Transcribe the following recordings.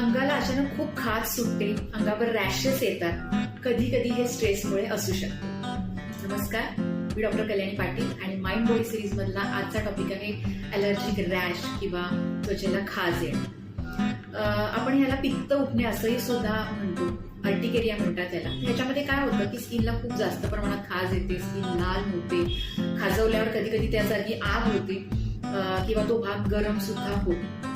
अंगाला अचानक खूप खाज सुटते, अंगावर रॅशेस येतात. कधी कधी हे स्ट्रेसमुळे असू शकते. नमस्कार, मी डॉक्टर कल्याणी पाटील आणि माइंड बॉडी सिरीज मधला आजचा टॉपिक आहे ॲलर्जिक रॅश किंवा त्वचेला खाज येणे. आपण ह्याला पित्त उठणे असंही सुद्धा म्हणतो, अर्टिकेरिया म्हणतात त्याला. ह्याच्यामध्ये काय होतं की स्किनला खूप जास्त प्रमाणात खाज येते, स्किन लाल होते, खाजवल्यावर कधी कधी त्यासारखी आग होते किंवा तो भाग गरम सुद्धा होतो.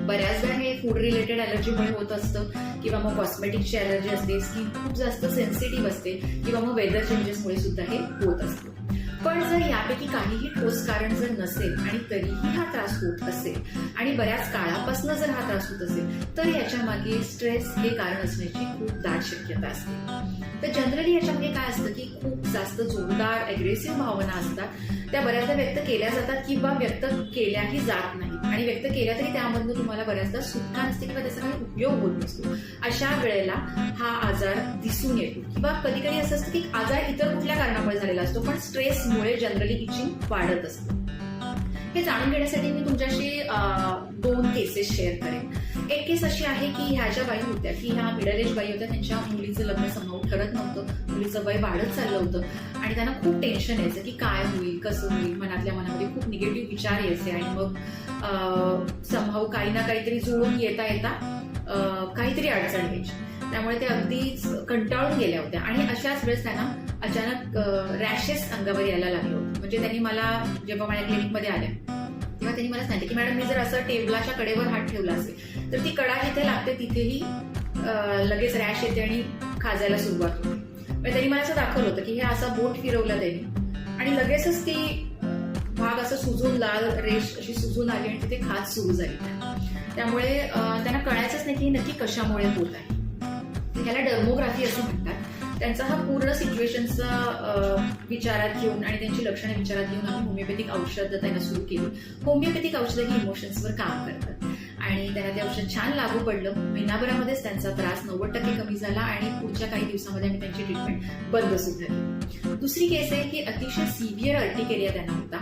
बऱ्याचदा हे फूड रिलेटेड ॲलर्जीमुळे होत असतं किंवा मग कॉस्मेटिकची ॲलर्जी असते, स्किन खूप जास्त सेन्सिटिव्ह असते किंवा मग वेदर चेंजेसमुळे सुद्धा हे होत असतं. पण जर यापैकी काहीही ठोस कारण जर नसेल आणि तरीही हा त्रास होत असेल आणि बऱ्याच काळापासून जर हा त्रास होत असेल तर याच्या मागे स्ट्रेस हे कारण असण्याची खूप दाट शक्यता असते. तर जनरली याच्यामध्ये काय असतं की खूप जास्त जोरदार अग्रेसिव्ह भावना असतात, त्या बऱ्याचदा व्यक्त केल्या जातात किंवा व्यक्त केल्याही जात नाही, आणि व्यक्त केल्या तरी त्यामधून तुम्हाला बऱ्याचदा सुटका नसते किंवा त्याचा काही उपयोग होत नसतो. अशा वेळेला हा आजार दिसून येतो किंवा कधी कधी असं असतं की आजार इतर कुठल्या कारणामुळे झालेला असतो, पण स्ट्रेसमुळे जनरली इचिंग वाढत असतं. हे जाणून घेण्यासाठी मी तुमच्याशी 2 केसेस शेअर करेन. एक केस अशी आहे की ह्या ज्या बाई होत्या की ह्या मिडल एज बाई होत्या, त्यांच्या मुलीचं लग्न संभव ठरत नव्हतं, मुलीचं वय वाढत चाललं होतं आणि त्यांना खूप टेन्शन यायचं की काय होईल, कसं होईल. मनातल्या मनामध्ये खूप निगेटिव्ह विचार यायचे आणि मग संभव काही ना काहीतरी जुळून येता काहीतरी अडचण यायची. त्यामुळे ते अगदीच कंटाळून गेल्या होत्या आणि अशाच वेळेस त्यांना अचानक रॅशेस अंगावर यायला लागले होते. म्हणजे त्यांनी मला जेव्हा माझ्या क्लिनिकमध्ये आल्या तेव्हा त्यांनी मला सांगितलं की मॅडम, मी जर असं टेबलाच्या कडेवर हात ठेवला असेल तर ती कडा जिथे लागते तिथेही लगेच रॅश येते आणि खाजायला सुरुवात होते. पण त्यांनी मला असं दाखवलं होतं की हे असा बोट फिरवला त्यांनी आणि लगेचच ती भाग असं सुजून लाल रेष अशी सुजून आली आणि तिथे खाज सुरू झाली. त्यामुळे त्यांना कळायचंच नाही की नक्की कशामुळे होत आहे. ह्याला डर्मोग्राफी असं म्हणतात. त्यांचा हा पूर्ण सिच्युएशनचा विचारात घेऊन आणि त्यांची लक्षणं विचारात घेऊन आम्ही होमिओपॅथिक औषधं त्यांना सुरू केली. होमिओपॅथिक औषधं ही इमोशन्सवर काम करतात आणि त्यांना ते औषध छान लागू पडलं. महिनाभरामध्येच त्यांचा त्रास 90% कमी झाला आणि पुढच्या काही दिवसामध्ये आम्ही त्यांची ट्रीटमेंट बंद सुद्धा केली. दुसरी केस आहे की अतिशय सिव्हिअर अर्टिकेरिया त्यांना होता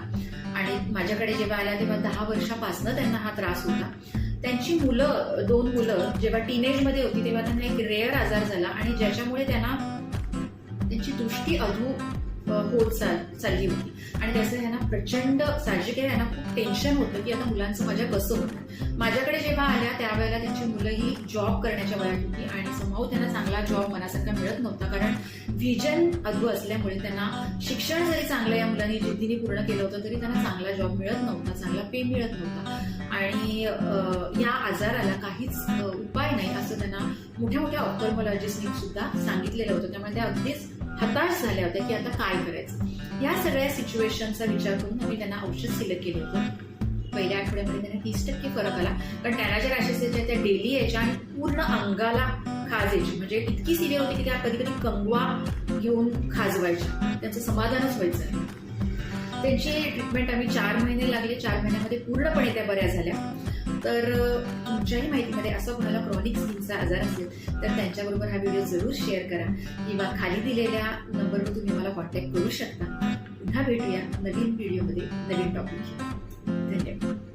आणि माझ्याकडे जेव्हा आल्या तेव्हा 10 वर्षापासून त्यांना हा त्रास होता. त्यांची मुलं 2 मुलं जेव्हा टीनेजमध्ये होती तेव्हा त्यांना एक रेअर आजार झाला आणि ज्याच्यामुळे त्यांना त्यांची दृष्टी अधू होत चालली होती आणि त्याचं त्यांना प्रचंड साहजिक आहे, त्यांना खूप टेन्शन होतं की आता मुलांचं माझ्या कसं होतं. माझ्याकडे जेव्हा आल्या त्यावेळेला त्यांची मुलं ही जॉब करण्याच्या वयात होती आणि समोर त्यांना चांगला जॉब मनासारखा मिळत नव्हता, कारण व्हिजन अधू असल्यामुळे त्यांना शिक्षण जरी चांगलं या मुलांनी जिद्दीने पूर्ण केलं होतं तरी त्यांना चांगला जॉब मिळत नव्हता, चांगला पे मिळत नव्हता आणि या आजाराला काहीच उपाय नाही असं त्यांना मोठ्या मोठ्या ऑप्थल्मॉलॉजिस्टनी सुद्धा सांगितलेलं होतं. त्यामुळे त्या अगदीच हताश झाल्या होत्या की आता काय करायचं. या सगळ्या सिच्युएशनचा विचार करून आम्ही त्यांना औषध सिलेक्ट केलं होतं. पहिल्या आठवड्यामध्ये त्यांना 30% फरक आला, कारण त्यांना ज्या रॅशेस यायच्या त्या डेली यायच्या आणि पूर्ण अंगाला खाज यायची. म्हणजे इतकी सिव्हिअर होती की त्या कधी कधी कंगवा घेऊन खाजवायच्या, त्यांचं समाधानच व्हायचं नाही. त्यांची ट्रीटमेंट आम्ही 4 महिने लागले. 4 महिन्यामध्ये पूर्णपणे त्या बऱ्या झाल्या. तर तुमच्याही माहितीमध्ये असा कोणाला क्रॉनिक स्किनचा आजार असेल तर त्यांच्याबरोबर हा व्हिडिओ जरूर शेअर करा किंवा खाली दिलेल्या नंबरवर तुम्ही मला कॉन्टॅक्ट करू शकता. पुन्हा भेटूया नवीन व्हिडिओमध्ये नवीन टॉपिक. धन्यवाद.